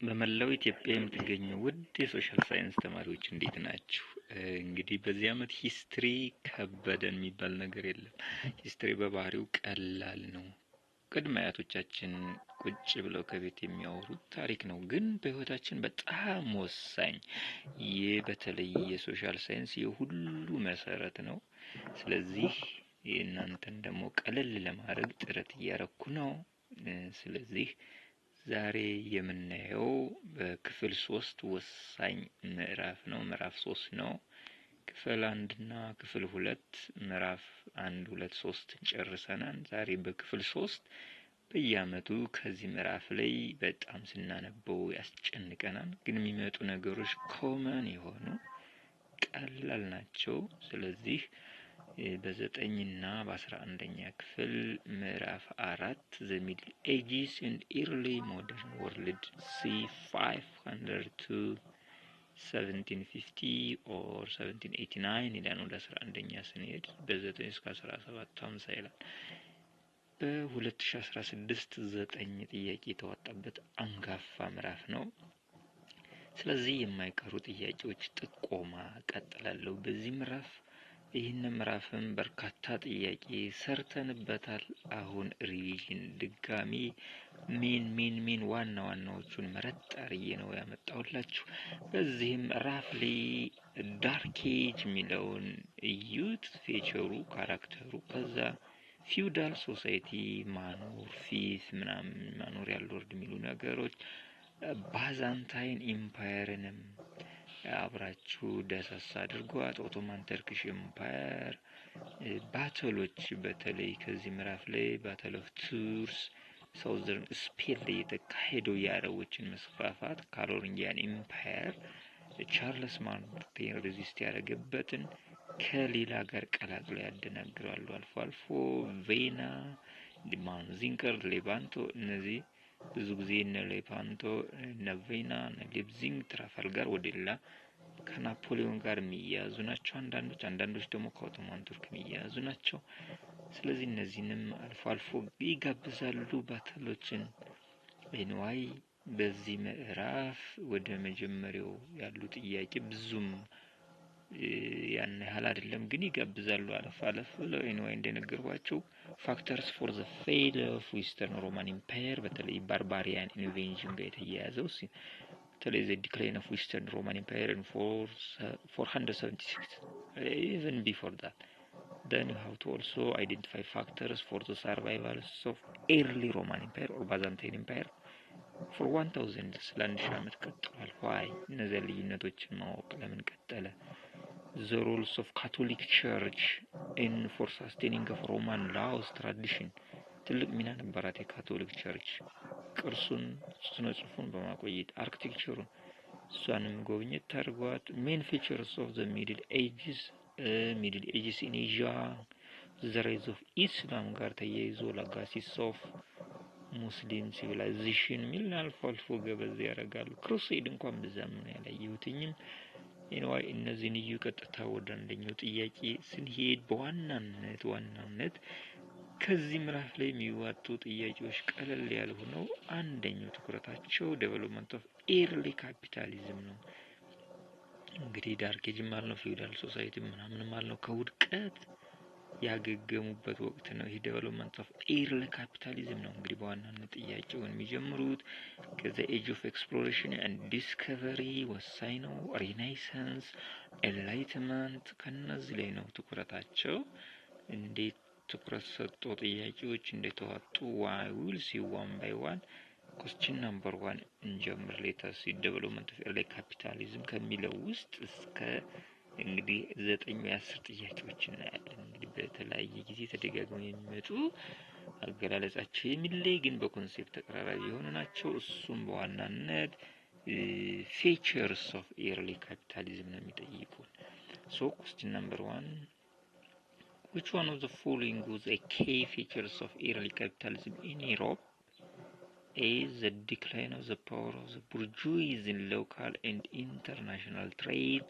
በመላው ኢትዮጵያ የምትገኙ ውድ የሶሻል ሳይንስ ተማሪዎች እንዴት ናችሁ? እንግዲህ በዚህ አመት ሂስትሪ ከበደን የሚባል ነገር የለም። ሂስትሪ በባህሪው ቀላል ነው። ቅድመ አያቶቻችን ቁጭ ብለው ከቤት የሚያወሩት ታሪክ ነው፣ ግን በህይወታችን በጣም ወሳኝ። ይህ በተለይ የሶሻል ሳይንስ የሁሉ መሰረት ነው። ስለዚህ እናንተን ደግሞ ቀለል ለማድረግ ጥረት እያረኩ ነው። ስለዚህ ዛሬ የምናየው በክፍል 3 ወሳኝ ምዕራፍ ነው። ምዕራፍ 3 ነው። ክፍል 1 እና ክፍል 2 ምዕራፍ 1 2 3 ጨርሰናል። ዛሬ በክፍል 3 በየአመቱ ከዚህ ምዕራፍ ላይ በጣም ስናነበው ያስጨንቀናል፣ ግን የሚመጡ ነገሮች ኮመን የሆኑ ቀላል ናቸው። ስለዚህ በ9 እና በ11ኛ ክፍል ምዕራፍ 4 The Middle Ages and Early Modern World C500 to 1750 or 1789 ይላል። ወደ 11ኛ ስንሄድ በ9 እስከ 1750 ይላል። በ2016 9 ጥያቄ የተዋጣበት አንጋፋ ምዕራፍ ነው። ስለዚህ የማይቀሩ ጥያቄዎች ጥቆማ ቀጥላለሁ በዚህ ምዕራፍ። ይህን ምዕራፍም በርካታ ጥያቄ ሰርተንበታል። አሁን ሪቪዥን ድጋሚ ሜን ዋና ዋናዎቹን መረጥ አርዬ ነው ያመጣሁላችሁ። በዚህም ራፍሊ ዳርክ ኤጅ የሚለውን እዩት፣ ፊቸሩ፣ ካራክተሩ። ከዛ ፊውዳል ሶሳይቲ ማኖር፣ ፊት ምናምን ማኖር ያልወርድ የሚሉ ነገሮች፣ ባዛንታይን ኢምፓየርንም አብራችሁ ደሰስ አድርጓት። ኦቶማን ተርኪሽ ኤምፓየር ባተሎች፣ በተለይ ከዚህ ምዕራፍ ላይ ባተል ኦፍ ቱርስ ሳውዘርን ስፔን ላይ የተካሄደው የአረቦችን መስፋፋት፣ ካሮሊንጊያን ኤምፓየር ቻርልስ ማርቴን ሬዚስት ያደረገበትን ከሌላ ጋር ቀላቅሎ ያደናግራሉ። አልፎ አልፎ ቬና፣ ማንዚንከር፣ ሌቫንቶ። እነዚህ ብዙ ጊዜ እነ ሌፓንቶ፣ እነ ቬና፣ እነ ሌፕዚንግ፣ ትራፋልጋር ወደ ሌላ ከናፖሊዮን ጋር የሚያያዙ ናቸው። አንዳንዶች ደግሞ ከኦቶማን ቱርክ የሚያያዙ ናቸው። ስለዚህ እነዚህንም አልፎ አልፎ ይጋብዛሉ ባተሎችን። ኤንዋይ በዚህ ምዕራፍ ወደ መጀመሪያው ያሉ ጥያቄ ብዙም ያን ያህል አይደለም፣ ግን ይጋብዛሉ አለፍ ብለው። ኤንዋይ እንደነገርኳቸው ፋክተርስ ፎር ዘ ፌል ኦፍ ዌስተርን ሮማን ኢምፓየር፣ በተለይ ባርባሪያን ኢንቬንሽን ጋር የተያያዘው በተለይ ዘ ዲክላይን ኦፍ ዌስተርን ሮማን ኢምፓየር in 476 even before that. Then you have to also identify factors for the survival of early Roman Empire or Byzantine Empire for 1000 ለአንድ ሺህ ዓመት ቀጥሏል። why እነዚህ ልዩነቶችን ማወቅ ለምን ቀጠለ? the roles of Catholic Church in for sustaining of Roman laws tradition፣ ትልቅ ሚና ነበራት የካቶሊክ ቸርች ቅርሱን፣ ስነ ጽሑፉን በማቆየት አርኪቴክቸሩን፣ እሷንም ጎብኘት ታርጓት። ሜን ፊቸርስ ኦፍ ዘ ሚድል ኤጅስ ኢን ኤዥያ፣ ዘ ራይዝ ኦፍ ኢስላም ጋር ተያይዞ ለጋሲስ ኦፍ ሙስሊም ሲቪላይዜሽን ሚል አልፎ አልፎ ገበዝ ያደርጋሉ። ክሩሴድ እንኳን በዛም ነው ያላየሁትኝም። ኤንዋይ እነዚህን እዩ። ቀጥታ ወደ አንደኛው ጥያቄ ስንሄድ በዋናነት ከዚህ ምዕራፍ ላይ የሚዋጡ ጥያቄዎች ቀለል ያሉ ሆነው አንደኛው ትኩረታቸው ዴቨሎፕመንት ኦፍ ኤርሊ ካፒታሊዝም ነው። እንግዲህ ዳርክ ኤጅ ማለት ነው፣ ፊውዳል ሶሳይቲ ምናምን ማለት ነው፣ ከውድቀት ያገገሙበት ወቅት ነው። ይሄ ዴቨሎፕመንት ኦፍ ኤርሊ ካፒታሊዝም ነው። እንግዲህ በዋናነት ጥያቄውን የሚጀምሩት ከዛ ኤጅ ኦፍ ኤክስፕሎሬሽን ኤንድ ዲስከቨሪ ወሳኝ ነው። ሬኔሳንስ፣ ኤንላይትመንት፣ ከነዚህ ላይ ነው ትኩረታቸው። እንዴት ትኩረት ሰጥቶ ጥያቄዎች እንደተዋጡ ዋይ ዊል ሲ ዋን ባይ ዋን። ኩዌስችን ነምበር 1 እንጀምር። ሌተስ ዴቨሎፕመንት ኦፍ ኤርሊ ካፒታሊዝም ከሚለው ውስጥ እስከ እንግዲህ 9 10 ጥያቄዎች እናያለን። እንግዲህ በተለያየ ጊዜ ተደጋግመው የሚመጡ አገላለጻቸው የሚለይ ግን በኮንሴፕት ተቀራራቢ የሆኑ ናቸው። እሱም በዋናነት ፊቸርስ ኦፍ ኤርሊ ካፒታሊዝም ነው የሚጠይቁን። ሶ ኩዌስችን ነምበር 1 which one of the following was a key features of early capitalism in Europe? A. The decline of the power of the bourgeoisie in local and international trade.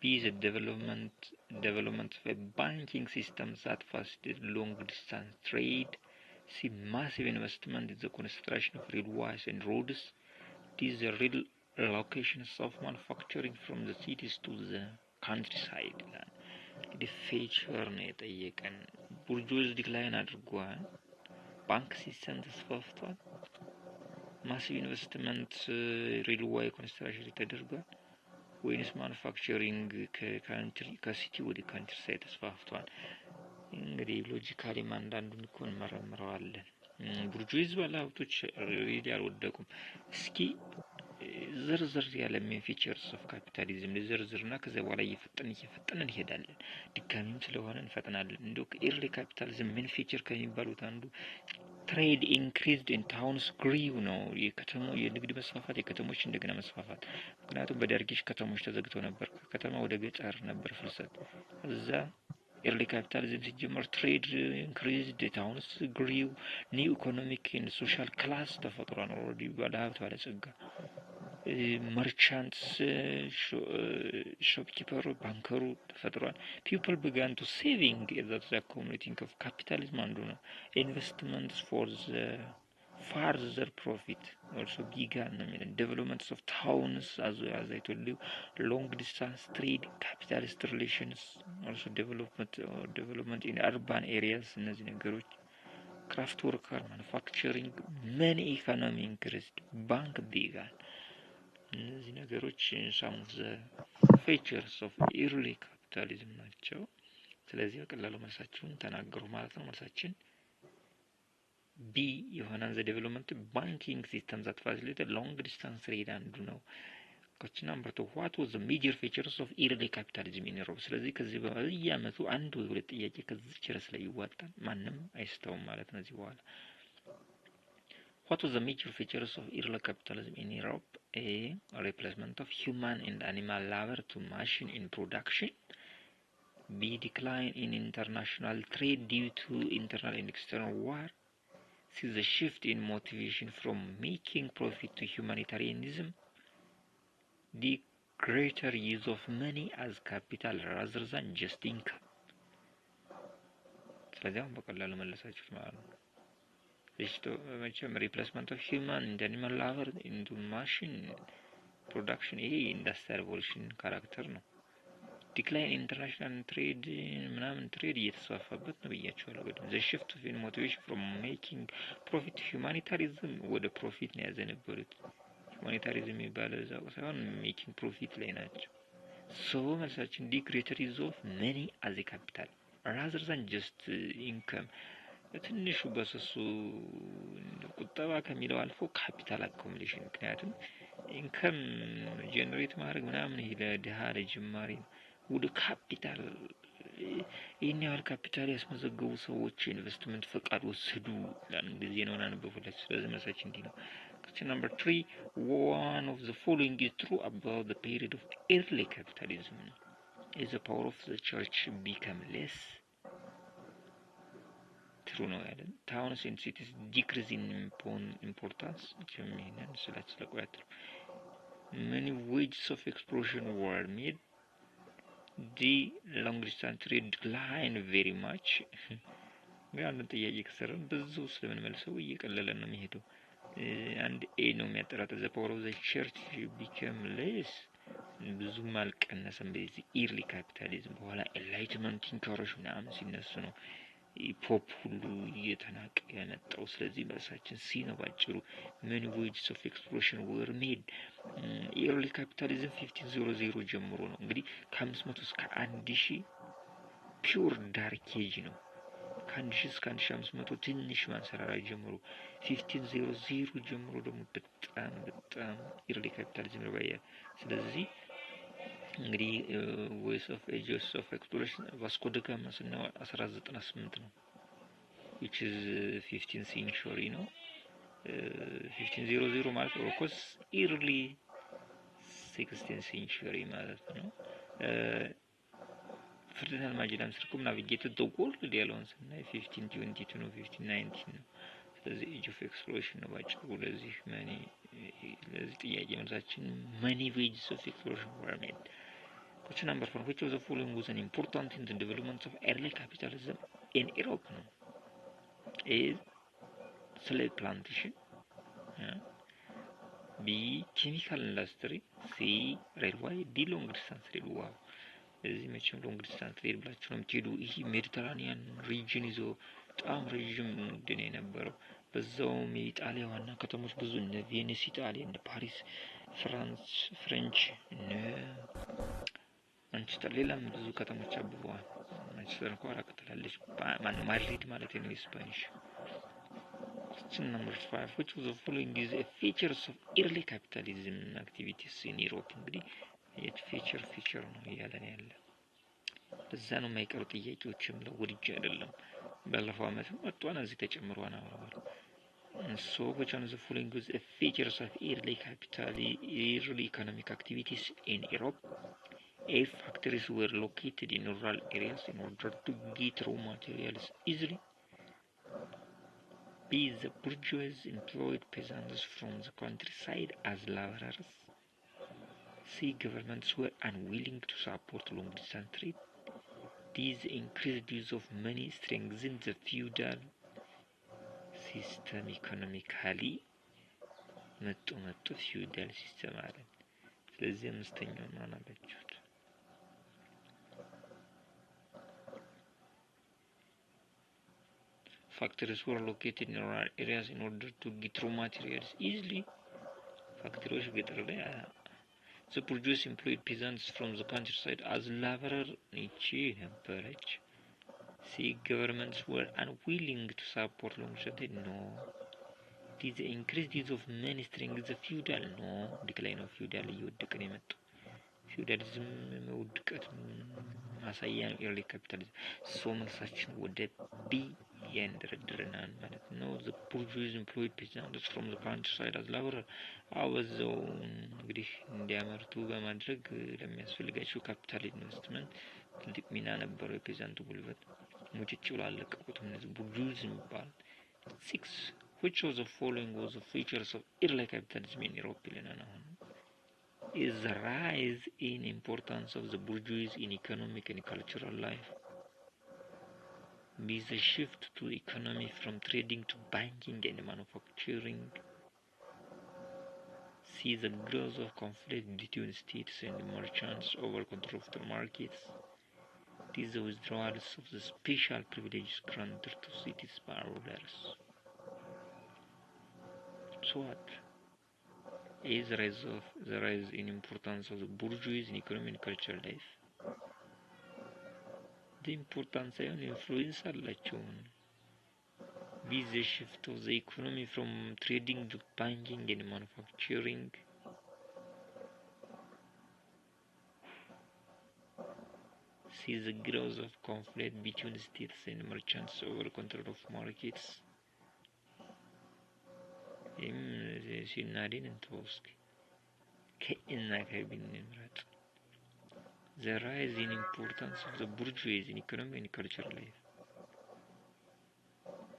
B. The development of a banking system that facilitated long-distance trade. C. Massive investment in the construction of railways and roads. these are real locations of manufacturing from the cities to the countryside ይላል። እንግዲህ ፌቸር ነው የጠየቀን። ቡርጆዝ ዲክላይን አድርጓል። ባንክ ሲስተም ተስፋፍቷል። ማሲቭ ኢንቨስትመንት ሬልዌይ ኮንስትራክሽን ተደርጓል ወይንስ ማኑፋክቸሪንግ ከሲቲ ወደ ካንትሪሳይድ ተስፋፍቷል? እንግዲህ ሎጂካሊ አንዳንዱን እኮ እንመረምረዋለን። ቡርጆዝ ባለሀብቶች ሪሊ አልወደቁም። እስኪ ዝርዝር ያለ ሜን ፊቸርስ ኦፍ ካፒታሊዝም ዝርዝርና ከዛ በኋላ እየፈጠንን እንሄዳለን። ድጋሚም ስለሆነ እንፈጥናለን። እንደው ኤርሊ ካፒታሊዝም ሜን ፊቸር ከሚባሉት አንዱ ትሬድ ኢንክሪዝድ ኢን ታውንስ ግሪው ነው። የንግድ መስፋፋት፣ የከተሞች እንደገና መስፋፋት። ምክንያቱም በደርጊሽ ከተሞች ተዘግተው ነበር። ከተማ ወደ ገጠር ነበር ፍልሰት። እዛ ኤርሊ ካፒታሊዝም ሲጀመር ትሬድ ኢንክሪዝድ ታውንስ ግሪው ኒው ኢኮኖሚክ ኤንድ ሶሻል ክላስ ተፈጥሯል። ኦልሬዲ ባለሀብት ባለጸጋ መርቻንትስ ሾፕኪፐሩ ባንከሩ ተፈጥሯል። ፒፕል began to saving that the community of capitalism አንዱ ነው። ኢንቨስትመንትስ ፎር the further profit also began ነው የሚለው። developments of towns as I told you, long distance trade, capitalist relations, also development in urban areas እነዚህ ነገሮች craft worker, manufacturing, many economy increased, bank began እነዚህ ነገሮች some of the features of early capitalism ናቸው። ስለዚህ በቀላሉ መልሳችሁን ተናገሩ ማለት ነው። መልሳችን ቢ የሆነን the development banking system that facilitated long distance trade አንዱ ነው። question number 2 what was the major features of early capitalism in Europe? ስለዚህ ከዚህ በየአመቱ አንድ ወይ ሁለት ጥያቄ ከዚህ ቸርስ ላይ ይዋጣል። ማንም አይስተውም ማለት ነው። እዚህ በኋላ what was the major features of early capitalism in Europe? A replacement of human and animal labor to machine in production. B decline in international trade due to internal and external war. C the shift in motivation from making profit to humanitarianism. D greater use of money as capital rather than just income. ስለዚህ በቀላሉ መለሳችሁት ማለት ነው። replacement of human and animal labor into machine production ይሄ ኢንዱስትሪያል ሪቮሉሽን ካራክተር ነው። ዲክላይን ኢንተርናሽናል ትሬድ ምናምን ትሬድ እየተስፋፋበት ነው ብያቸዋለሁ። the shift of motivation from making profit to humanitarianism ወደ ፕሮፊት ነው ያዘነበሉት። ሁማኒታሪዝም የሚባለው እዛው ሳይሆን ሜኪንግ ፕሮፊት ላይ ናቸው። so መልሳችን ዲ greater use of money as a capital rather than just income ትንሹ በስሱ ቁጠባ ከሚለው አልፎ ካፒታል አኮሙሌሽን። ምክንያቱም ኢንከም ጀነሬት ማድረግ ምናምን ይሄ ለድሃ ለጅማሪ ወደ ካፒታል ይሄን ያህል ካፒታል ያስመዘገቡ ሰዎች ኢንቨስትመንት ፈቃድ ወሰዱ ለእንደዚህ ነው እናነበቡላችሁ። ስለዚህ መልሳችን እንዲህ ነው። question number 3 one of the following is true about the period of early capitalism. Is the power of the church become less? true ነው ያለን። towns and cities decrease in importance ጀምነን ስለቆያት many wages of exploration were made. The long distance trade declined very much. ያን ጥያቄ ከሰራን ብዙ ስለምንመልሰው እየቀለለን ነው የሚሄደው። and a ነው የሚያጠራጥር the power of the church became less ብዙም አልቀነሰም። በዚህ early capitalism በኋላ enlightenment thinkers ምናምን ሲነሱ ነው ፖፕ ሁሉ እየተናቀ ያመጣው። ስለዚህ መልሳችን ሲ ነው ባጭሩ። many wages of exploration were made. early capitalism 1500 ጀምሮ ነው እንግዲህ ከ500 እስከ 1000 ፒውር ዳርክ ኤጅ ነው። ከ1000 እስከ 1500 ትንሽ ማንሰራራት ጀምሮ 1500 ጀምሮ ደግሞ በጣም early capitalism ነው ባያ። ስለዚህ እንግዲህ ways of ages of exploration ቫስኮ ደ ጋማ ነው 1998 ነው which is 15th century ነው። 1500 ማለት of course early 16th century ማለት ነው። ፍርድናል ማጅላም ስልኩም ናቪጌትድ the world ያለውን ስናይ 1522 ነው 1519 ነው። ስለዚህ age of exploration ነው ባጭሩ። ለዚህ ጥያቄ መልሳችን many wages of exploration were made. question number 4 which of the following was an important in the development of early capitalism in Europe? No. A slave plantation, B. Chemical industry. C. Railway. D. Long distance trade. ዋው እዚህ መቼም ሎንግ ዲስታንስ ትሬድ ብላችሁ ነው የምትሄዱ። ይህ ሜዲተራኒያን ሪጅን ይዞ በጣም ረዥም ንግድ ነው የነበረው። በዛውም የኢጣሊያ ዋና ከተሞች ብዙ እነ ቬኒስ ኢጣሊያ፣ እነ ፓሪስ ፍሬንች፣ እነ ማንቸስተር፣ ሌላም ብዙ ከተሞች አብበዋል። ማንቸስተር እንኳን አቀጥላለች። ማድሪድ ማለት ነው ስፓኒሽ። Question number 5. Which of the following is a features of early capitalism activities in Europe? እንግዲህ ፊቸር ነው እያለን ያለ በዛ ነው የማይቀሩ ጥያቄዎችም ለውድጅ አይደለም። ባለፈው አመት ወጥቷን እዚህ ተጨምሯን አወራዋል። So which one of the following is a features of early economic activities in Europe? A. Factories were located in rural areas in order to get raw materials easily. B. The bourgeois employed peasants from the countryside as laborers. C. Governments were unwilling to support long-distance trade. D. The increased use of money strengthened the feudal system economically. መጡ feudal system አለን። ስለዚህ አምስተኛው ነው አላችሁት። Factories were located in rural areas in order to get raw materials easily. Factories ገጠር ላይ The bourgeois employed peasants from the countryside as laborer ይቺ ነበረች። See, governments were unwilling to support long-term. No. Did the increased use of money strengthen the feudal? No. Decline of feudal እየወደቀ ነው የመጣው። feudalism ውድቀት ማሳያ early capitalism። So መልሳችን ወደ B ያንደረድረናል ማለት ነው። The bourgeois employed peasants from the countryside as laborer አወዘው እንግዲህ እንዲያመርቱ በማድረግ ለሚያስፈልጋቸው ካፒታል ኢንቨስትመንት ትልቅ ሚና ነበረው የፔዛንቱ ጉልበት። ሙጭጭ ብሎ አለቀቁት እነዚህ bourgeois የሚባል። 6. Which of the following was the features of early capitalism in Europe? ይለናል አሁን is the rise in importance of the bourgeois in economic and cultural life. B. The shift to the economy from trading to banking and manufacturing. C. The growth of conflict between states and merchants over control of the markets. D. The withdrawal of the special privileges granted to cities by rulers. So what? A. The rise in importance of the bourgeois in economic and cultural life. The importance and influence አላቸው። B. The shift of the economy from trading to banking and manufacturing. C. The growth of conflict between states and merchants over control of markets. ሲናዲን እንተወስክ ከእና ከቢን ምራጥ The rise in importance of the bourgeois in economic and cultural life.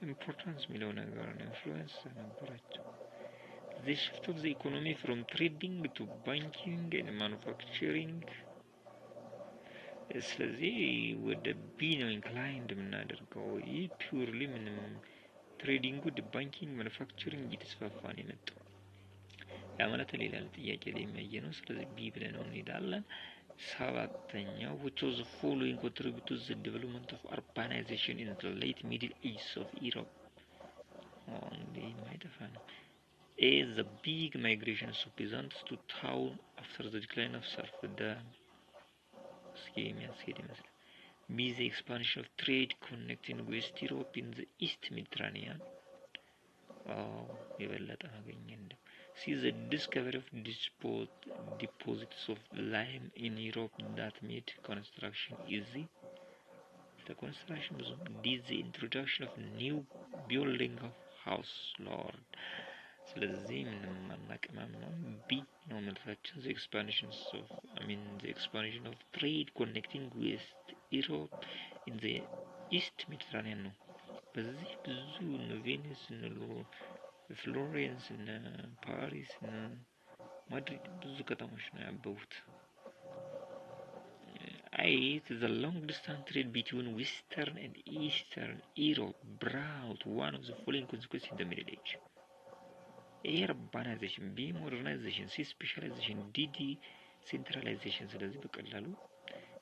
Importance የሚለው ነገር ነው ኢንፍሉዌንስ ነበራቸው። The shift of the economy from trading to banking and manufacturing. ስለዚህ ወደ B ነው ኢንክላይንድ የምናደርገው። ይህ ፒውርሊ ምንም ትሬዲንግ ወደ ባንኪንግ ማኑፋክቸሪንግ እየተስፋፋ ነው የመጣው። ያ ማለት ሌላ ጥያቄ ላይ የሚያየ ነው። ስለዚህ B ብለን ነው እንሄዳለን። 7ኛው which of the following contribute to the development of urbanization in the late middle ages of Europe? A. The big migrations of peasants to town after the decline of serfdom. B. The expansion of trade connecting West Europe in the East Mediterranean. የበለጠ አገኘን። C. The discovery of deposits of lime in Europe that made construction easy. The construction was D. The introduction of new building of house lord. ስለዚህ ምንም አናቅማም ነው። B ነው መልሳችን። The expansion of trade connecting West Europe in the East Mediterranean ነው። በዚህ ብዙ ቬኒስ ፍሎሬንስ ፓሪስ ማድሪድ ብዙ ከተሞች ነው ያበቡት።8. The long distance trade between Western and Eastern Europe brought one of the following consequences in the Middle Age. A urbanization, B modernization, C specialization, D centralization። ስለዚህ በቀላሉ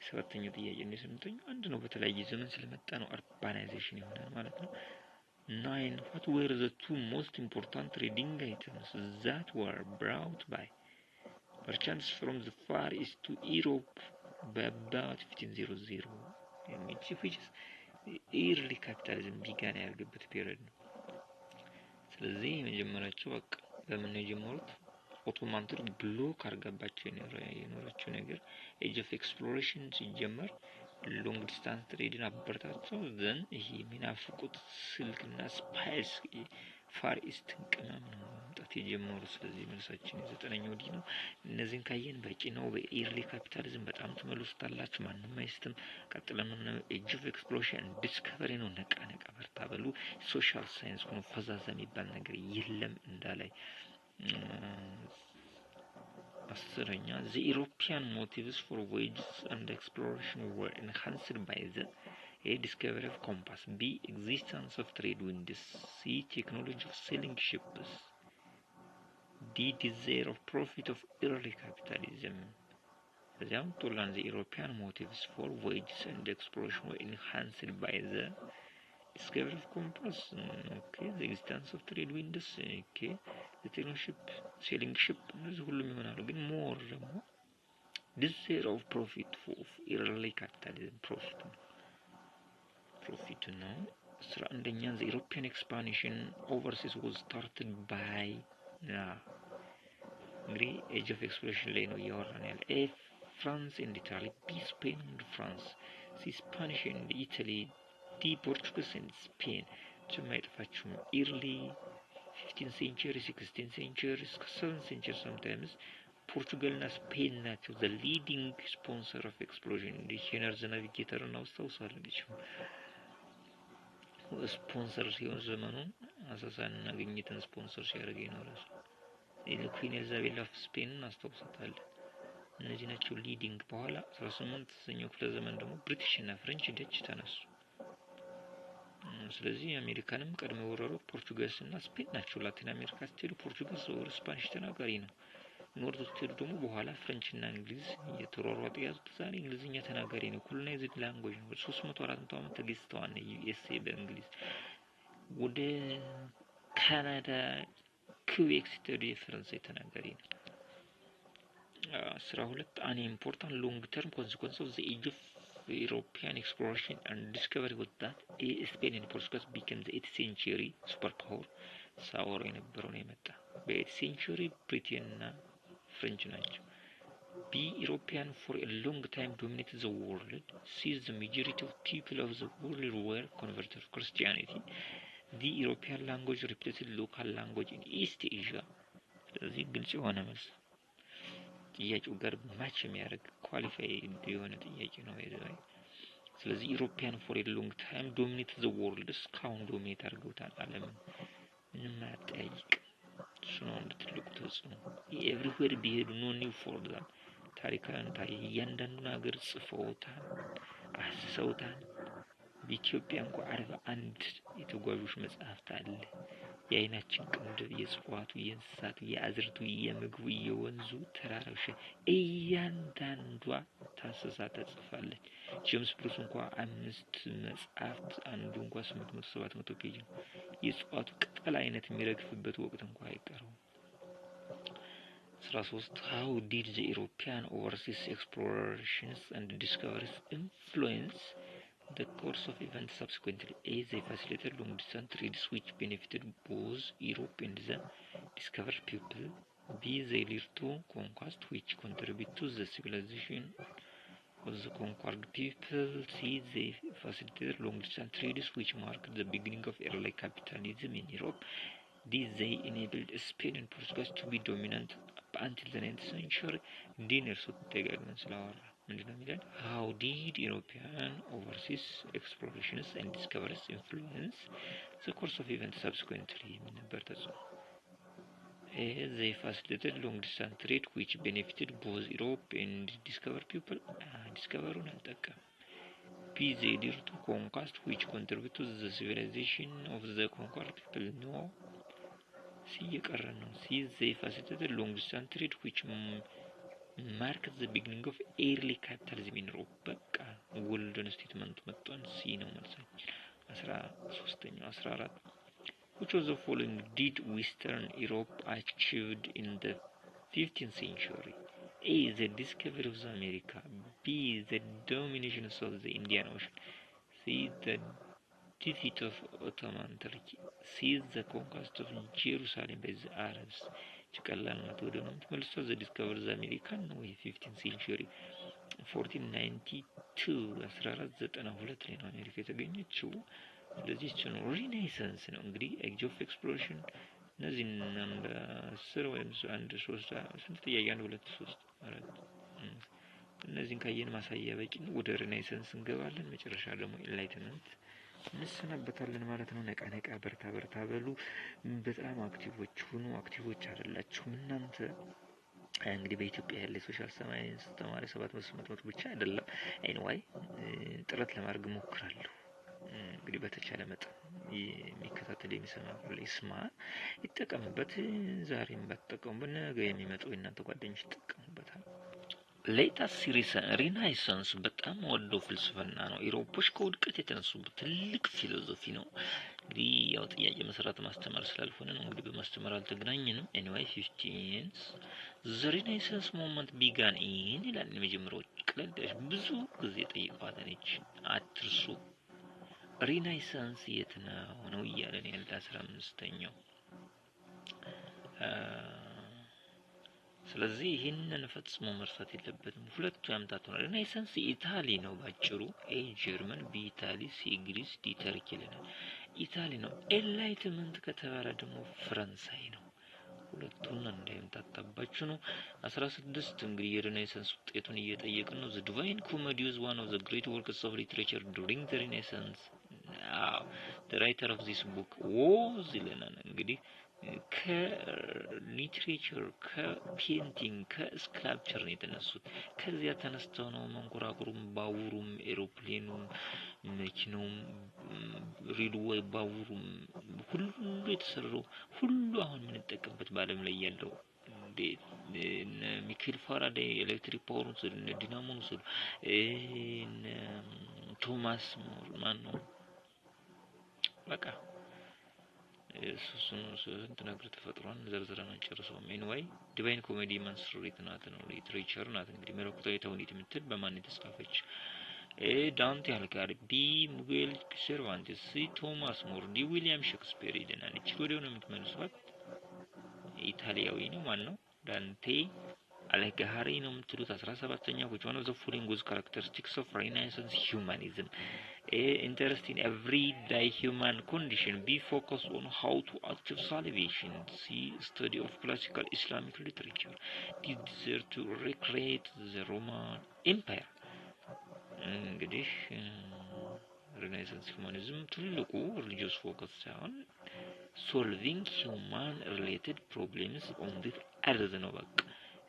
ሰባተኛው ጥያቄ እንደሰምተኝ አንድ ነው በተለያየ ዘመን ስለመጣ ነው urbanization ይሆናል ማለት ነው። 9. What were the two most important trading items that were brought by merchants from the Far East to Europe by about 1500? which is early capitalism began ያደርግበት ፔሪዮድ ነው። ስለዚህ የመጀመሪያቸው በቃ በምን ነው የጀመሩት? ኦቶማን ቱርክ ብሎክ አርጋባቸው የኖረችው ነገር ኤጅ ኦፍ ኤክስፕሎሬሽን ሲጀመር ሎንግ ዲስታንስ ትሬድን አበረታቸው። ዘን ይሄ የሚናፍቁት ስልክና ስፓይስ ፋር ኢስትን ቅመም ነው ማምጣት የጀመሩ። ስለዚህ መልሳችን የዘጠነኛው ዲ ነው። እነዚህን ካየን በቂ ነው። በኤርሊ ካፒታሊዝም በጣም ትመልሱታላችሁ፣ ማንም አይስትም። ቀጥለን ነው ኤጅ ኦፍ ኤክስፕሎሬሽን ዲስከቨሪ ነው። ነቃ በርታ በሉ። ሶሻል ሳይንስ ሆኖ ፈዛዛ የሚባል ነገር የለም እንዳላይ። አስረኛ the European motives for voyages and exploration were enhanced by the A. discovery of compass, B. existence of trade winds, C. technology of sailing ships, D. desire of profit of early capitalism. the European motives for voyages and exploration were enhanced by the discovery of compass, okay, the existence of trade winds, okay, the technology ship, sailing ship, እነዚህ ሁሉም ይሆናሉ። ግን ሞር ደግሞ desire of profit of early capitalism profit ነው። 11ኛ the European expansion overseas was started by እንግዲህ age of exploration ላይ ነው እያወራን ያለ። A. France and Italy, B. Spain and France, C. Spanish and Italy, D. Portuguese and Spain። የማይጠፋችሁም early 15th century 16th century 7th century sometimes ፖርቹጋል እና ስፔን ናቸው the leading sponsor of explosion። ዲክሽነሪ ናቪጌተር እና አስታውሳለሁ ስፖንሰር ሲሆን ዘመኑን አሳሳንና ግኝትን ስፖንሰር ሲያደርግ ይኖራል። ኩዊን ኤልዛቤት ኦፍ ስፔን አስታውሳታለሁ። እነዚህ ናቸው ሊዲንግ። በኋላ 18ኛው ክፍለ ዘመን ደግሞ ብሪቲሽ እና ፍሬንች ደች ተነሱ። ስለዚህ አሜሪካንም ቀድሞ ወረሩት ፖርቹጋልስ እና ስፔን ናቸው። ላቲን አሜሪካ ስትሄዱ ፖርቹጋልስ ወር ስፓኒሽ ተናጋሪ ነው። ኖርዝ ስትሄዱ ደግሞ በኋላ ፍሬንች እና እንግሊዝ የተሯሯጡ ያዙት። ዛሬ እንግሊዝኛ ተናጋሪ ነው። ኮሎናይዝድ ላንጉዌጅ ነው። 300-400 ዓመት ተገዝተዋል ዩኤስኤ በእንግሊዝ። ወደ ካናዳ ኩዌክ ስትሄዱ የፈረንሳይ ተናጋሪ ነው። 12 an important long term consequence of the age of European exploration and discovery was that Spain and Portugal became the 8th century superpower። ሳወር የነበረው ነው የመጣ በ8th century ብሪቴን እና ፍሬንች ናቸው። B. European for a long time dominated the world. C. the majority of people of the world were converted to Christianity. D. European language replaced local language in East Asia። ስለዚህ ግልጽ የሆነ መልስ ጥያቄው ጋር ማች የሚያደርግ ኳሊፋይ የሆነ ጥያቄ ነው ይዘው። ስለዚህ ዩሮፒያን ፎር ኤ ሎንግ ታይም ዶሚኔት ዘ ወርልድ፣ እስካሁን ዶሚኔት አድርገውታል ዓለምን። ምንም አያጠያይቅ። እሱ ነው አንድ ትልቁ ተጽዕኖ። ኤቭሪዌር ቢሄዱ ኖ ኒው ፎር ዛም ታሪካን እያንዳንዱን ሀገር ጽፈውታል፣ አስሰውታል። በኢትዮጵያ እንኳን 41 የተጓዦች መጽሐፍት አለ። የአይናችን ቅንድብ፣ የእጽዋቱ፣ የእንስሳቱ፣ የአዝርቱ፣ የምግቡ፣ የወንዙ ተራራው እያንዳንዷ ታስሳ ተጽፋለች። ጄምስ ብሩስ እንኳን 5 መጽሐፍት አንዱ እንኳን 800-700 ፔጅ ነው። የእጽዋቱ ቅጠል አይነት የሚረግፍበት ወቅት እንኳን አይቀርም። 13 how did the European overseas explorations and discoveries influence the course of events subsequently? A. they facilitated long distance trades which benefited both Europe and the discovered people. B. they led to conquest which contributed to the civilization of the conquered people. C. they facilitated long distance trades which marked the beginning of early capitalism in Europe. D. they enabled Spain and Portugal to be dominant until the 9th century. D. ነርሱ ተጋግመን ስላወራ ምንድነው የሚለን? How did European overseas explorations and discoveries influence the course of events subsequently? ምን ነበር ተጽዕኖ? A. they facilitated long distance trade which benefited both Europe and discovered people. discoveሩን አልጠቀም። B. they led to conquest which contributed to the civilization of the conquered people. No. C. እየቀረ ነው። ሲ they facilitated long distance trade which marked the beginning of early capitalism in Europe። በቃ ጎልደን ስቴትመንቱ መጥቷል። ሲ ነው መልሳችን። 14 which of the following did Western Europe achieved in the 15th century? A. The discovery of America. B. The domination of the Indian Ocean. C. The defeat of Ottoman Turkey. C. The conquest of Jerusalem by the Arabs. ቀላል ናት። ወደ ነው የምትመልሰው። the discovery of America ነው። የ15th century 1492 1492 ላይ ነው አሜሪካ የተገኘችው። ስለዚህ እሱ ነው ሪኔሳንስ ነው እንግዲህ ኤጅ ኦፍ ኤክስፕሎሬሽን። እነዚህ ነምበር 10 ወይም 1 3 ስንት ጥያቄ 1 2 3 4 እነዚህን ካየን ማሳያ በቂ ነው። ወደ ሪኔሳንስ እንገባለን። መጨረሻ ደግሞ ኢንላይትመንት እንሰናበታለን ማለት ነው። ነቃ ነቃ በርታ በርታ በሉ። በጣም አክቲቮች ሁኑ። አክቲቮች አይደላችሁም እናንተ። እንግዲህ በኢትዮጵያ ያለ ሶሻል ሳይንስ ተማሪ 700 ብቻ አይደለም። ኤኒዌይ ጥረት ለማድረግ ሞክራለሁ። እንግዲህ በተቻለ መጠን የሚከታተል የሚሰማ ሁሉ ይስማ፣ ይጠቀምበት። ዛሬም ባትጠቀሙበት ነገ የሚመጣው እናንተ ጓደኞች ይጠቀሙበታል። ሌታስ ሪናይሰንስ በጣም ወደው ፍልስፍና ነው። ኢሮፖች ከውድቀት የተነሱበት ትልቅ ፊሎዞፊ ነው። እንግዲህ ያው ጥያቄ መሰረት ማስተማር ስላልሆነ ነው እንግዲህ በማስተማር አልተገናኘንም። ኤኒዌይ 15 ዘ ሪናይሰንስ ሞመንት ቢጋን ኢን ይላል። የመጀመሪያው ቅለልሽ ብዙ ጊዜ ጠይቋት ነች፣ አትርሱ። ሪናይሰንስ የት ነው እያለን ያለ 15ኛው። ስለዚህ ይህንን ፈጽሞ መርሳት የለበትም። ሁለቱ ያምታቱ ነው። ሪናይሰንስ ኢታሊ ነው ባጭሩ። ኤ ጀርመን፣ ቢ ኢታሊ፣ ሲ ግሪስ፣ ዲ ተርኪ ይለናል። ኢታሊ ነው። ኤንላይትመንት ከተባለ ደግሞ ፈረንሳይ ነው። ሁለቱን እንዳይምታታባችሁ ነው። 16 እንግዲህ የሪናይሰንስ ውጤቱን እየጠየቅን ነው። the divine comedy is one of the great works of literature during the renaissance. the writer of this book was ይለናል። እንግዲህ ከሊትሬቸር ከፔንቲንግ ከስክላፕቸር ነው የተነሱት። ከዚያ ተነስተው ነው መንኮራኩሩም ባቡሩም ኤሮፕሌኑም መኪናውም ሬልዌይ ባቡሩም ሁሉ የተሰራው ሁሉ አሁን የምንጠቀምበት በዓለም ላይ ያለው ሚካኤል ፋራዴይ ኤሌክትሪክ ፓወሩን ስለ ዲናሞን ስለ ቶማስ ሞር ማን ነው በቃ እሱን ስንት ነገር ተፈጥሯን ዘርዝረን አንጨርሰውም። ኤኒዌይ ዲቫይን ኮሜዲ ማንስሩሪት ናት ነው ሊትሬቸር ናት። እንግዲህ መለኮታዊ ተውኔት የምትል በማን የተጻፈች? ኤ ዳንቴ አልጋሪ፣ ቢ ሙጌል ሴርቫንቴስ፣ ሲ ቶማስ ሞር፣ ዲ ዊሊያም ሼክስፒር ይለናል። እቺ ወዲያው ነው የምትመልሷት። ኢታሊያዊ ነው ማን ነው? ዳንቴ አልጋሪ ነው የምትሉት። 17ኛው which one of the following was characteristics of Renaissance humanism? A. interest in everyday human condition. B. focus on how to achieve salvation. C. study of classical Islamic literature. D. desire to recreate the Roman Empire. እንግዲህ ሪናይሰንስ ሁማኒዝም ትልቁ ሪሊጂየስ ፎከስ ሳይሆን solving human related problems on the earth ነው። በቃ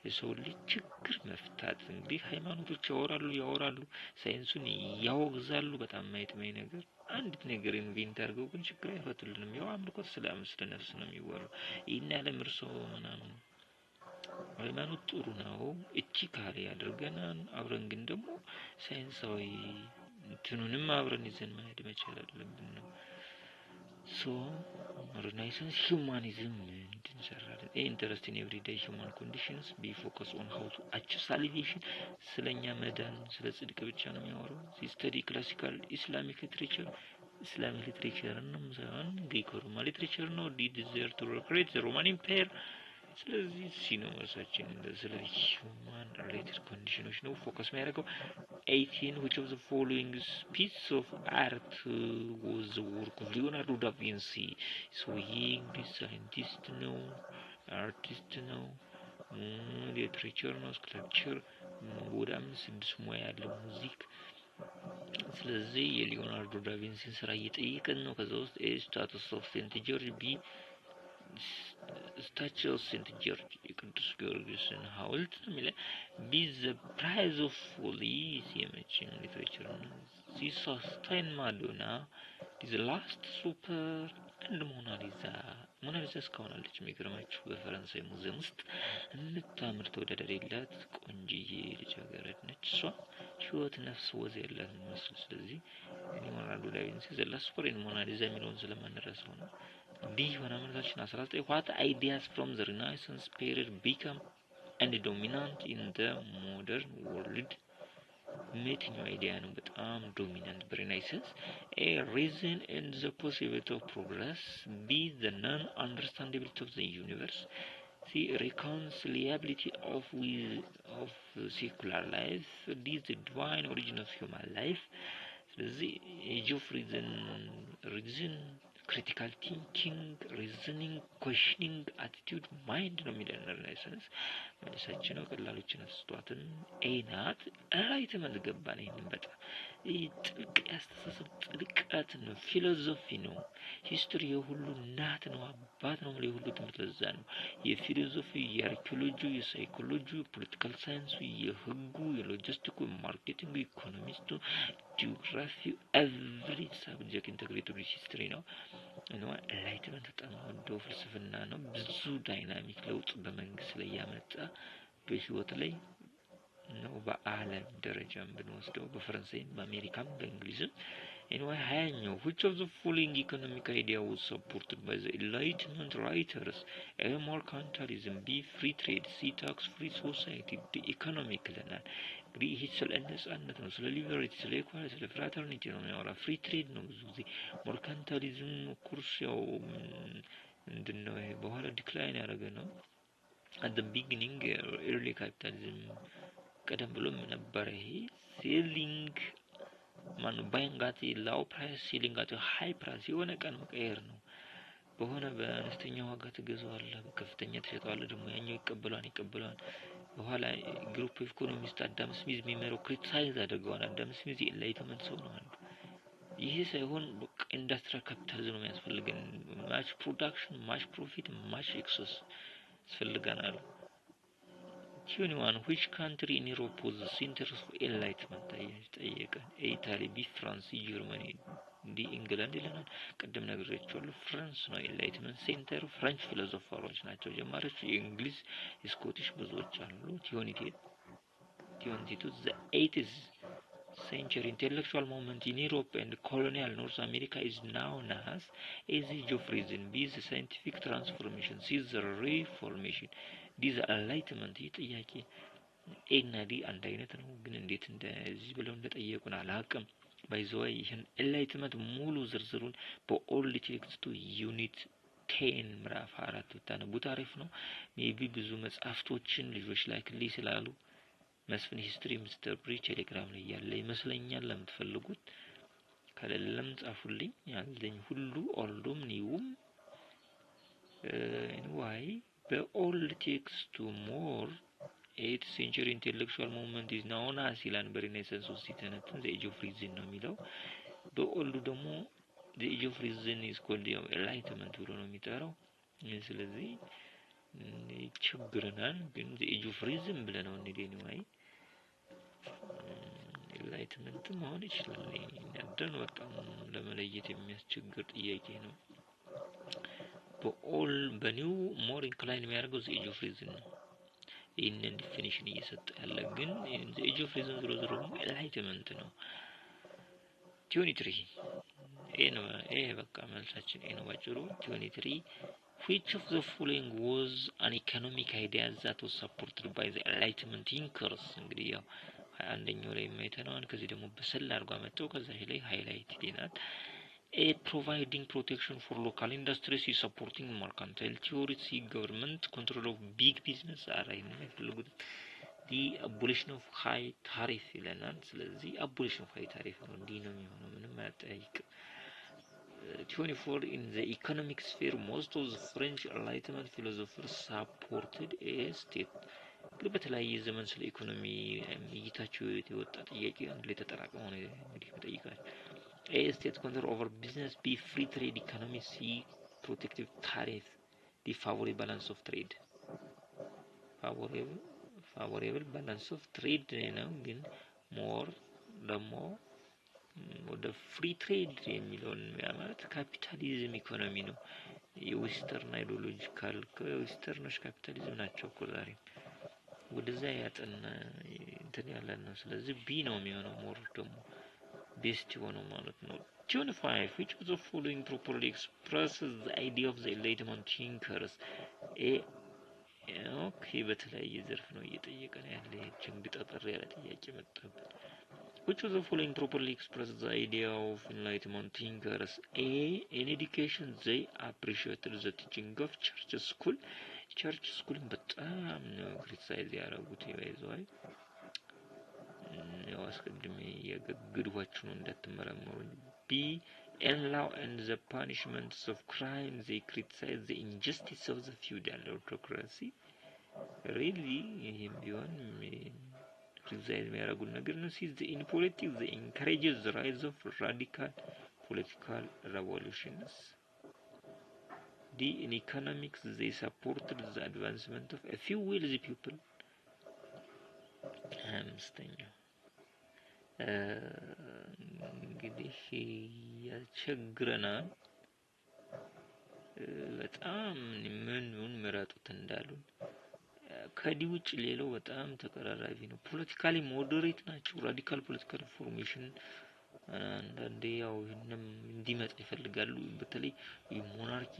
የሰው ልጅ ችግር መፍታት። እንግዲህ ሃይማኖቶች ያወራሉ፣ ሳይንሱን ያወግዛሉ። በጣም ማይጥመኝ ነገር አንዲት ነገር ኢንቨንት አድርገው ግን ችግር አይፈቱልንም። ያው አምልኮት ስለ ነፍስ ነው የሚወራው። ይሄን ያለ ምርሶ ምናምን ሃይማኖት ጥሩ ነው እቺ ካለ ያደርገናል። አብረን ግን ደግሞ ሳይንሳዊ እንትኑንም አብረን ይዘን መሄድ መቻል አለብን ነው። ሶ ሪናይሰንስ ሁማኒዝም እንድንሰራለን። ኢንተረስት ኢን ኤቭሪዴይ ሁማን ኮንዲሽንስ። ቢ ፎከስ ኦን ሃው ቱ አቺቭ ሳልቬሽን። ስለኛ መዳን ስለ ጽድቅ ብቻ ነው የሚያወራው። ስተዲ ክላሲካል ኢስላሚክ ሊትሬቸር። ኢስላሚክ ሊትሬቸር ነው ሳይሆን ግሪክ ሮማን ሊትሬቸር ነው። ዲ ዲዛየር ቱ ሪክሬት ዘ ሮማን ኢምፓየር። ስለዚህ ሲኖርሳችን ስለ ሁማን ሪሌትድ ኮንዲሽኖች ነው ፎከስ የሚያደርገው። 18 which of the following piece of art was the work of Leonardo da Vinci? so he is scientist ነው አርቲስት ነው ሊትሬቸር ነው ስክልፕቸር ወደ 5-6 ሙያ ያለው ሙዚክ። ስለዚህ የሊዮናርዶ ዳ ቪንሲን ስራ እየጠየቅን ነው። ከዛ ውስጥ ኤ ስታቱስ ኦፍ ሴንት ጆርጅ፣ ቢ ስታቹ ኦፍ ሴንት ጆርጅ የቅዱስ ጊዮርጊስን ሐውልት ነው የሚለው፣ ቢ ዘ ፕራይዝ ኦፍ ፎሊ የመቼም ሊትሬቸር ነው፣ ሲ ሳስታይን ማዶና፣ ዲ ዘ ላስት ሱፐር፣ አንድ ሞናሊዛ ሞናሊዛ እስካሁን አለች። የሚገርማችሁ በፈረንሳይ ሙዚየም ውስጥ የምታምር ተወዳዳሪ የላት ቆንጅዬ ልጃገረድ ነች። እሷ ህይወት ነፍስ ወዝ ያላት መስል። ስለዚህ ሊዮናርዶ ዳቪንሲ ዘ ላስት ፎሬን ሞናሊዛ የሚለውን ስለማንረሳው ነው። ዲ ሆነ አመታችን 19 what ideas from the Renaissance period become and dominant in the modern world? የትኛው አይዲያ ነው በጣም ዶሚናንት በሬናይሰንስ? A reason in the possibility of progress, B the non-understandability of the universe, C reconciliability of secular life, D the divine origin of human life. ስለዚህ ኤጅ ኦፍ ሪዝን critical thinking, reasoning, questioning, attitude, mind ነው የሚለን ሬኔሳንስ። መልሳችን ነው ቀላሎችን አስተዋትን ኤናት ራይትመንት ገባን። ይሄንን በጣም ጥልቅ ያስተሳሰብ ጥልቀት ነው። ፊሎሶፊ ነው። ሂስቶሪ የሁሉ እናት ነው፣ አባት ነው፣ የሁሉ ትምህርት ለዛ ነው። የፊሎሶፊ፣ የአርኪኦሎጂ፣ የሳይኮሎጂ፣ ፖለቲካል ሳይንሱ፣ የህጉ፣ የሎጂስቲኩ፣ የማርኬቲንጉ፣ ኢኮኖሚስቱ፣ ጂኦግራፊ ኤቭሪ ሳብጀክት ኢንተግሬትድ ሂስትሪ ነው። ነው ኤንላይትመንት በጣም ወዶ ፍልስፍና ነው። ብዙ ዳይናሚክ ለውጥ በመንግስት ላይ ያመጣ በህይወት ላይ ነው። በአለም ደረጃም ብንወስደው በፈረንሳይም በአሜሪካም በእንግሊዝም anyway ሃያኛው which of the following economic idea was supported by the enlightenment writers? A mercantilism, B free trade, C tax free society, D economic ይለናል። እንግዲህ ይህ ስለ ነጻነት ነው፣ ስለ ሊበሬቲ፣ ስለ ኢኳሊቲ፣ ስለ ፍራተርኒቲ ነው የሚያወራ። ፍሪ ትሬድ ነው ብዙ ጊዜ። ሞርካንታሊዝም ኩርስ ያው ምንድነው ይሄ በኋላ ዲክላይን ያደረገ ነው። at the beginning early capitalism ቀደም ብሎም ነበር። ይሄ ሴሊንግ ባይንግ አት ሎው ፕራይስ ሴሊንግ አት ሃይ ፕራይስ የሆነ ቀን መቀየር ነው። በሆነ በአነስተኛ ዋጋ ትገዛዋለህ፣ በከፍተኛ ትሸጠዋለህ፣ ደግሞ ያኛው ይቀበሏል። በኋላ ግሩፕ ኦፍ ኢኮኖሚስት አዳም ስሚዝ የሚመራው ክሪቲሳይዝ አድርገዋል። አዳም ስሚዝ የኢንላይትመንት ሰው ነው አንዱ። ይሄ ሳይሆን በቃ ኢንዱስትሪያል ካፒታሊዝም ነው የሚያስፈልገን። ማች ፕሮዳክሽን፣ ማች ፕሮፊት፣ ማች ኤክሰስ ያስፈልገናል። 21 which country in Europe was the center of enlightenment? ጠየቀ። ኢታሊ፣ ቢ ፍራንስ፣ ጀርመኒ፣ ዲ ኢንግላንድ ይለናል። ቀደም ነግሬያቸዋለሁ። ፍራንስ ነው ኤንላይትመንት ሴንተር። ፍሬንች ፊሎሶፈሮች ናቸው ጀማሪዎች። የእንግሊዝ የስኮቲሽ ብዙዎች አሉ። 22 the 8th century intellectual movement in Europe and colonial North America is known as age of reason, B the scientific transformation, C the reformation, D the enlightenment። ጥያቄ ኤ እና ዲ አንድ አይነት ነው፣ ግን እንዴት እንደዚህ ብለው እንደጠየቁን አላውቅም። ባይ ዘ ወይ ይሄን ኤንላይትመንት ሙሉ ዝርዝሩን በኦልድ ቴክስቱ ዩኒት 10 ምዕራፍ 4 ብታነቡት አሪፍ ነው። ሜቢ ብዙ መጽሐፍቶችን ልጆች ላይክልኝ ስላሉ መስፍን ሂስትሪ ሚስተር ብሪ ቴሌግራም ላይ ያለ ይመስለኛል። ለምትፈልጉት ከሌለም ጻፉልኝ። ያለኝ ሁሉ ኦልዱም ኒውም anyway በኦልድ ቴክስቱ ሞር 8th century intellectual movement is known as ይላል። በሬኔሳንስ ውስጥ ሲተነትን the age of reason ነው የሚለው። በኦልዱ ደግሞ the age of reason is called enlightenment ብሎ ነው የሚጠራው። ስለዚህ ችግርናል ግን the age of reason ብለነው anyway ኢንላይትመንት መሆን ይችላል። ያደን በጣም ለመለየት የሚያስቸግር ጥያቄ ነው። በኦል በኒው ሞር ኢንክላይን የሚያደርገው the age of reason ነው። ይህንን ዲፊኒሽን እየሰጠ ያለ ግን the age of reason ዝሮ ኢንላይትመንት ነው። 23 ይሄ በቃ መልሳችን ይሄ ነው ባጭሩ። 23 which of the following was an economic idea that was supported by the enlightenment thinkers? እንግዲህ ያው አንደኛው ላይ ማይተናል። ከዚህ ደግሞ በሰል አድርጎ አመጣው። ከዛ ላይ ሃይላይት ይላል። A providing protection for local industries, is supporting mercantile theory, C government control of big business are የሚፈልጉት the abolition of high tariff ይለናል። ስለዚህ abolition of high tariff ነው። እንዲህ ነው የሚሆነው፣ ምንም አያጠያይቅም። 24 in the economic sphere most of the French enlightenment philosophers supported a state። ግን በተለያየ ዘመን ስለ ኢኮኖሚ እይታቸው የወጣ ጥያቄ አንድ ላይ ተጠራቅመው ነው እንግዲህ መጠይቃቸው። A state control over business, B free trade economy, C protective tariff, D favorable balance of trade. favorable balance of trade ነው። ግን more ደግሞ ወደ ፍሪ ትሬድ የሚለውን ማለት ካፒታሊዝም ኢኮኖሚ ነው። የዌስተርን አይዲዮሎጂካል ከዌስተርኖች ካፒታሊዝም ናቸው እኮ ዛሬ ወደዛ ያጠና እንትን ያለ ነው። ስለዚህ ቢ ነው የሚሆነው ሞር ደግሞ ቤስት የሆነው ማለት ነው። 25 which of the following properly expresses the idea of the enlightenment thinkers? ኦኬ በተለያየ ዘርፍ ነው እየጠየቀን ያለ ችግር ጠጠር ያለ ጥያቄ መጣበት። which of the following properly expresses the idea of enlightenment thinkers? A, in education they appreciated the teaching of church school በጣም ነው ክሪቲሳይዝ ያደረጉት ይባይዘዋል። ያው አስቀድሜ የገግድኋችሁ ነው እንዳትመረመሩ። B, in law and the punishments of crime they criticize the injustice of the feudal autocracy. really ይሄም ቢሆን criticize የሚያደርጉት ነገር ነው። See, in politics they encourages the rise of radical political revolutions. D, in economics they supported the advancement of a few wealthy people. አምስተኛው እንግዲህ ያስቸግረናል በጣም ምኑን ምረጡት እንዳሉን ከዲ ውጭ ሌላው በጣም ተቀራራቢ ነው። ፖለቲካሊ ሞዴሬት ናቸው። ራዲካል ፖለቲካል ፎርሜሽን አንዳንዴ ያው ይሄንም እንዲመጣ ይፈልጋሉ። በተለይ የሞናርኪ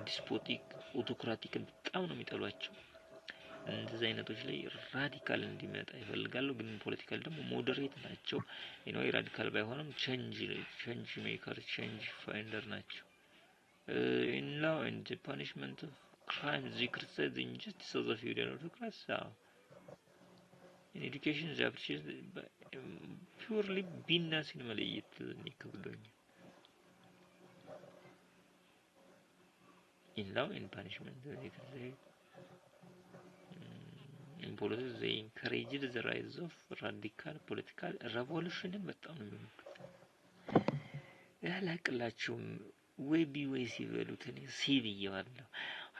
ዲስፖቲክ ኦቶክራቲክ በጣም ነው የሚጠሏቸው። እንደዚህ አይነቶች ላይ ራዲካል እንዲመጣ ይፈልጋሉ። ግን ፖለቲካል ደግሞ ሞዴሬት ናቸው። ኢንዋይ ራዲካል ባይሆንም ቼንጅ ሜከር ቼንጅ ፋይንደር ናቸው። in law and the punishment of crime they criticize the injustice of the feudal autocracy. in education they appreciate purely ቢናሲን መለየት ይከብዳል። in law and punishment they criticize in politics they encouraged the rise of radical political revolution በጣም ነው ያላቅላችሁም ወይ ቢወይ ሲበሉት እኔ ሲ ብዬዋለሁ።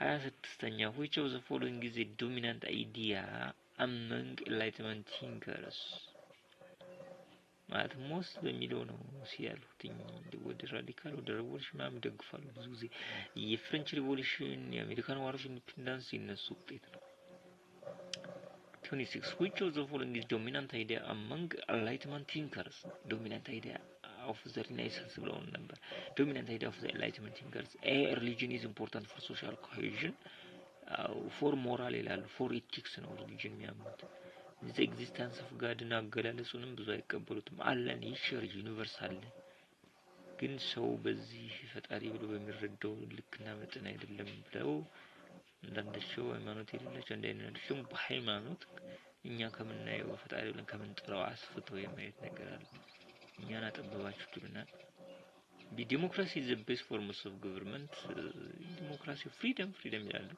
26ኛ which of the following is a dominant idea among enlightenment thinkers? ማለት ሞስት በሚለው ነው ሲያሉትኝ ወደ ራዲካል ወደ ሪቮሉሽን ምናምን ደግፋሉ። ብዙ ጊዜ የፍሬንች ሪቮሉሽን የአሜሪካን ዋር ኦፍ ኢንዲፔንደንስ ይነሱ ውጤት ነው። 26 which of the following is dominant idea among enlightenment thinkers? dominant idea of the Renaissance ብለው ነበር። dominant idea of the enlightenment thinkers: A, religion is important for social cohesion. for moral ይላሉ። for ethics ነው religion የሚያምኑት። the existence of God እና አገላለጹንም ብዙ አይቀበሉትም። አለን ይሽር ዩኒቨርስ አለ ግን ሰው በዚህ ፈጣሪ ብሎ በሚረዳው ልክና መጠን አይደለም ብለው እንደነቸው ሃይማኖት የሌላቸው እንደነቸው በሃይማኖት እኛ ከምናየው ፈጣሪ ብለን ከምንጠራው አስፍተው የማየት ነገር አለ። እኛን አጠበባችሁና ዲሞክራሲ is the best form of government. ዲሞክራሲ freedom ይላሉ።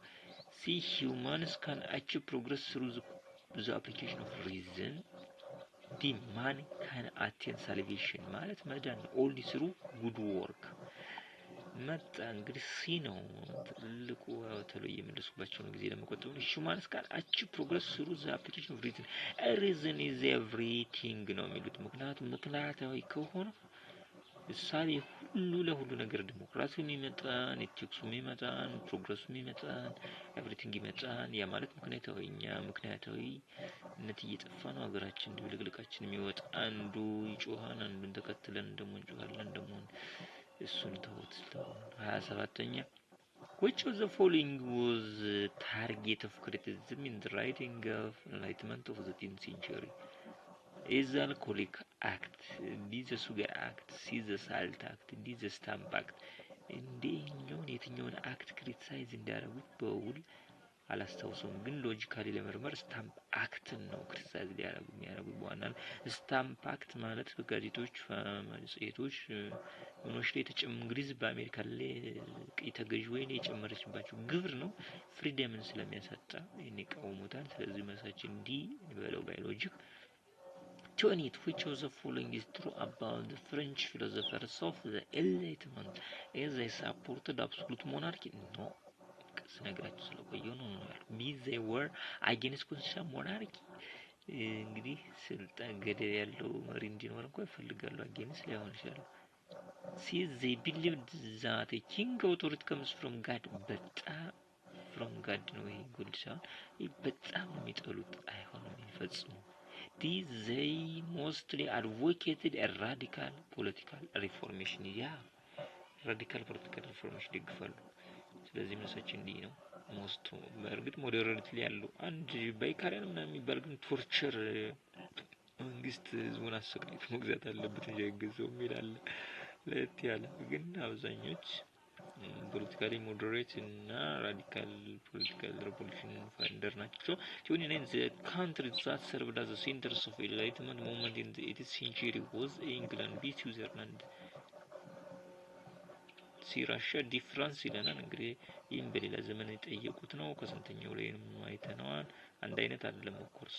see humans can achieve progress through the application of reason. the man can attain salvation ማለት መዳን only through good work መጣ እንግዲህ ሲ ነው ትልቁ ተለየ የምንደስባቸው ነው ጊዜ ለመቆጠብ ነው። humans can achieve progress through the application of reason. reason is everything ነው የሚሉት። ምክንያታዊ ከሆነ እሳቤ ሁሉ ለሁሉ ነገር ዲሞክራሲም ይመጣን ኤቲክሱም ይመጣን ፕሮግረሱም ይመጣን ኤቭሪቲንግ ይመጣን። ያ ማለት ምክንያታዊነት እየጠፋ ነው ሀገራችን ድብልቅልቃችን የሚወጣ አንዱ ይጮሃን አንዱን ተከትለን ደግሞ እንጮሃለን ደግሞ እሱን ተውት። 27ኛ which of the following was target of criticism in the writing of enlightenment of the 10th century? A, the Alcoholic Act, B, the Sugar Act, C, the Salt Act, D, the Stamp Act. እንደኛውን የትኛውን አክት ክሪቲሳይዝ እንዳደረጉት በውል አላስታውሰውም፣ ግን ሎጂካሊ ለመርመር ስታምፕ አክት ነው ክሪቲሳይዝ የሚያደርጉት በዋናነት። ስታምፕ አክት ማለት በጋዜጦች መጽሔቶች ምኖች ላይ እንግሊዝ በአሜሪካ ላይ ቀይ ተገዥ ወይኔ የጨመረችባቸው ግብር ነው ፍሪደምን ስለሚያሳጣ ይሄን ይቃወሙታል። ስለዚህ መሳችን ዲ በለው ባዮሎጂክ 28 which of the following is true about the French philosophers of the Enlightenment? As they supported absolute monarchy? No. ስነግራችሁ ስለቆየው ነው ያለው። B, they were against constitutional monarchy. እንግዲህ ስልጣን ገደብ ያለው መሪ እንዲኖር እንኳን ይፈልጋሉ። against ሊሆን ይችላል። Since they believed that a king authority comes from God, በጣም from God ነው ይሄ ጉድ ሳይሆን በጣም የሚጠሉት አይሆንም ይፈጽሙ። They mostly advocated a radical political reformation. ራዲካል ፖለቲካል ሪፎርሜሽን ይደግፋሉ። ስለዚህ መሰች እንዲህ ነው ሞስቱ በእርግጥ ሞዴሬትሊ ያለው አንድ ባይካሪያን ምናምን የሚባል ግን ቶርቸር መንግስት ህዝቡን አሰቃይቶ መግዛት አለበት እንጂ አይገዛውም ይላል። ለየት ያለ ግን አብዛኞች ፖለቲካሊ ሞዴሬት እና ራዲካል ፖለቲካል ሪቮሉሽን ፋይንደር ናቸው። ሲሆን the country that served as the centers of enlightenment movement in the 18th century was England, Switzerland, ራሽያ ዲፍራንስ ይለናል። እንግዲህ ይህም በሌላ ዘመን የጠየቁት ነው። ከስንተኛው ላይ አይተነዋል። አንድ አይነት አይደለም ኦፍኮርስ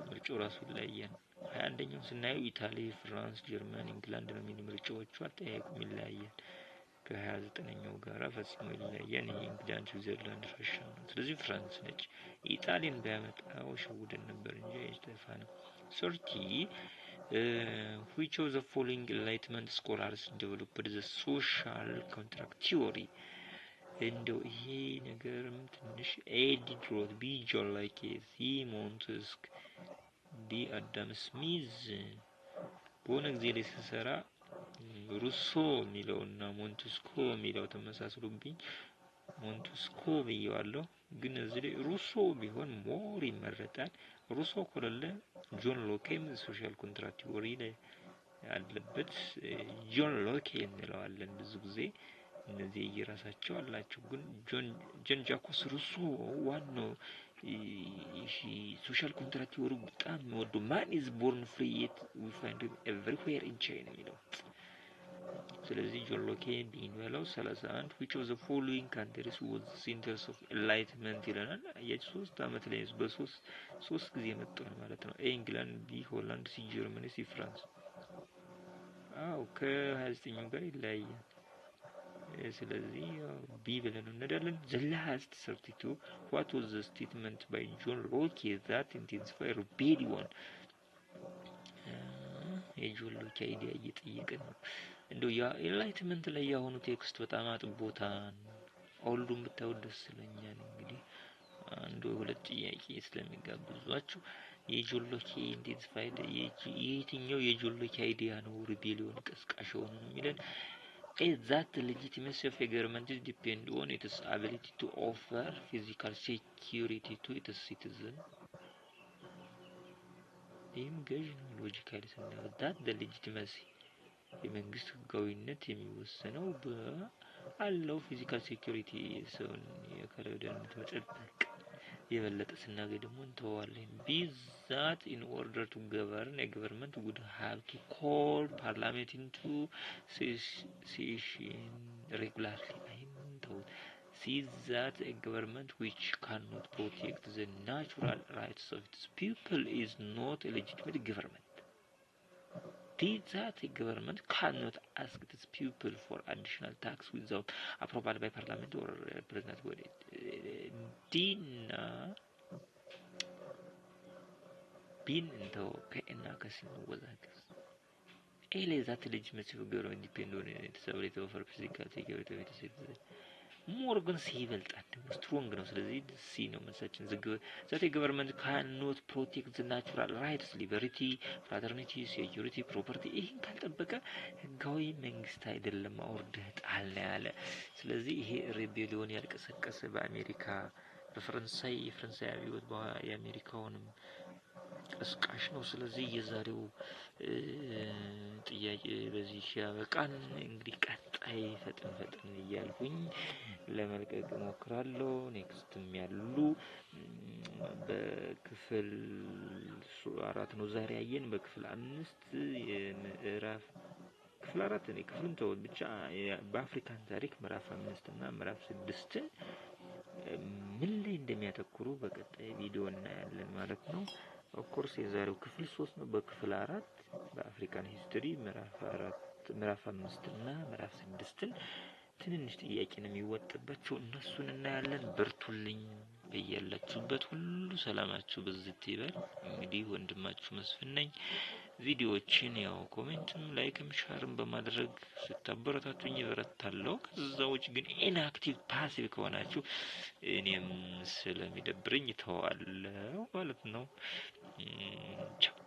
ምርጫው ራሱ ይለያያል። 21ኛው ስናየው ኢታሊ፣ ፍራንስ፣ ጀርመን፣ ኢንግላንድ ነው የሚል ምርጫዎቹ አጠያየቁም ይለያያል። ከ29ኛው ጋራ ፈጽሞ ይለያያል። ይሄ ኢንግላንድ፣ ስዊዘርላንድ፣ ራሽያ ነው። ስለዚህ ፍራንስ ነች። ኢጣሊያን ቢያመጣው ሸውደን ነበር እንጂ አይስተፋንም። 30 which of the following enlightenment scholars developed the social contract theory? እንደው ይሄ ነገርም ትንሽ ኤዲትሮት ቢጆን ላይክ ሲ ሞንቴስክ ዲ አዳም ስሚዝ በሆነ ጊዜ ላይ ሲሰራ ሩሶ የሚለውና ሞንቴስኮ የሚለው ተመሳስሎብኝ ሞንቴስኮ ብየዋለሁ። ግን እዚህ ላይ ሩሶ ቢሆን ሞር ይመረጣል። ሩሶ ከሌለ ጆን ሎኬም ሶሻል ኮንትራክት ቲዎሪ ላይ ያለበት ጆን ሎኬ እንለዋለን ብዙ ጊዜ። እነዚህ የራሳቸው አላቸው። ግን ጆን ጃኮስ ሩሶ ዋናው ሶሻል ኮንትራክት ቲዎሪ በጣም የሚወደው ማን ኢዝ ቦርን ፍሪ የት ዊ ፋይንድ ኤቭሪዌር ኢን ቻይና የሚለው። ስለዚህ ጆን ሎኬ ቢንበለው 31 which of the following countries was the centers of enlightenment ይለናል። የሶስት አመት ላይ ሶስት ጊዜ መጣው ማለት ነው። ኢንግላንድ፣ ቢ ሆላንድ፣ ሲ ጀርመኒ፣ ሲ ፍራንስ። ከ29ኛው ጋር ይለያያል። ስለዚህ ቢ ብለን እንሄዳለን። the last 32 what was the statement by John Locke that intensified rebellion? የጆን ሎኬ አይዲያ እየጠየቅን ነው። እንደው ያ ኢንላይትመንት ላይ ያሆኑ ቴክስት በጣም አጥቦታን ሁሉም ብታው ደስ ይለኛል። እንግዲህ አንዱ ሁለት ጥያቄ ስለሚጋብዟችሁ የጆን ሎኬ ኢንቴንሲፋይድ የትኛው የጆን ሎኬ አይዲያ ነው ሪቤሊዮን ቀስቃሽ ሆኖ ነው የሚለን። that the legitimacy of a government depends on its ability to offer physical security to its citizens. ይህም ገዥ ነው ሎጂካሊ ስናየው። that the legitimacy የመንግስት ህጋዊነት የሚወሰነው በአለው ፊዚካል ሴኩሪቲ ሰውን የአካላዊ ደህንነት መጠበቅ። የበለጠ ስናገኝ ደግሞ እንተዋለን። be that in order to govern a government would have to call parliament into session regularly. see that a government which cannot protect the natural rights of its people is not a legitimate government. that a government cannot ask its people for additional tax without approval by parliament or president body. ዲና ቢን እንተው ከእና ከሲኑ ወዛገስ ኤሌ that legitimacy of government depend on its ability to offer physical security to its citizens. ሞርገን ሲበልጣት ደግሞ ስትሮንግ ነው። ስለዚህ ሲ ነው መሰለኝ that a government cannot protect the natural rights, liberty, fraternity, security, property ይሄን ካልጠበቀ ህጋዊ መንግስት አይደለም አውርደህ ጣል ያለ። ስለዚህ ይሄ ሪቤሊዮን ያልቀሰቀሰ በአሜሪካ በፈረንሳይ የፈረንሳይ አብዮት የአሜሪካውንም ቀስቃሽ ነው። ስለዚህ የዛሬው ጥያቄ በዚህ ያበቃን። እንግዲህ ቀጣይ ፈጥን እያልኩኝ ለመልቀቅ እሞክራለሁ። ኔክስትም ያሉ በክፍል 4 ነው ዛሬ ያየን። በክፍል 5 የምዕራፍ ክፍል 4 ነው ክፍሉን ተው ብቻ በአፍሪካን ታሪክ ምዕራፍ 5 እና ምዕራፍ 6 ምን ላይ እንደሚያተኩሩ በቀጣይ ቪዲዮ እናያለን ማለት ነው። ኦፍኮርስ የዛሬው ክፍል 3 ነው። በክፍል 4 በአፍሪካን ሂስትሪ ምዕራፍ 5 እና ምዕራፍ 6 ትንንሽ ጥያቄ ነው የሚወጣባቸው፣ እነሱን እናያለን። በርቱልኝ። በያላችሁበት ሁሉ ሰላማችሁ በዝት ይበል። እንግዲህ ወንድማችሁ መስፍን ነኝ። ቪዲዮዎችን ያው ኮሜንትም ላይክም ሻርም በማድረግ ስታበረታቱኝ እበረታለሁ። ከዛ ውጭ ግን ኢንአክቲቭ ፓሲቭ ከሆናችሁ እኔም ስለሚደብረኝ ተዋለሁ ማለት ነው። ቻው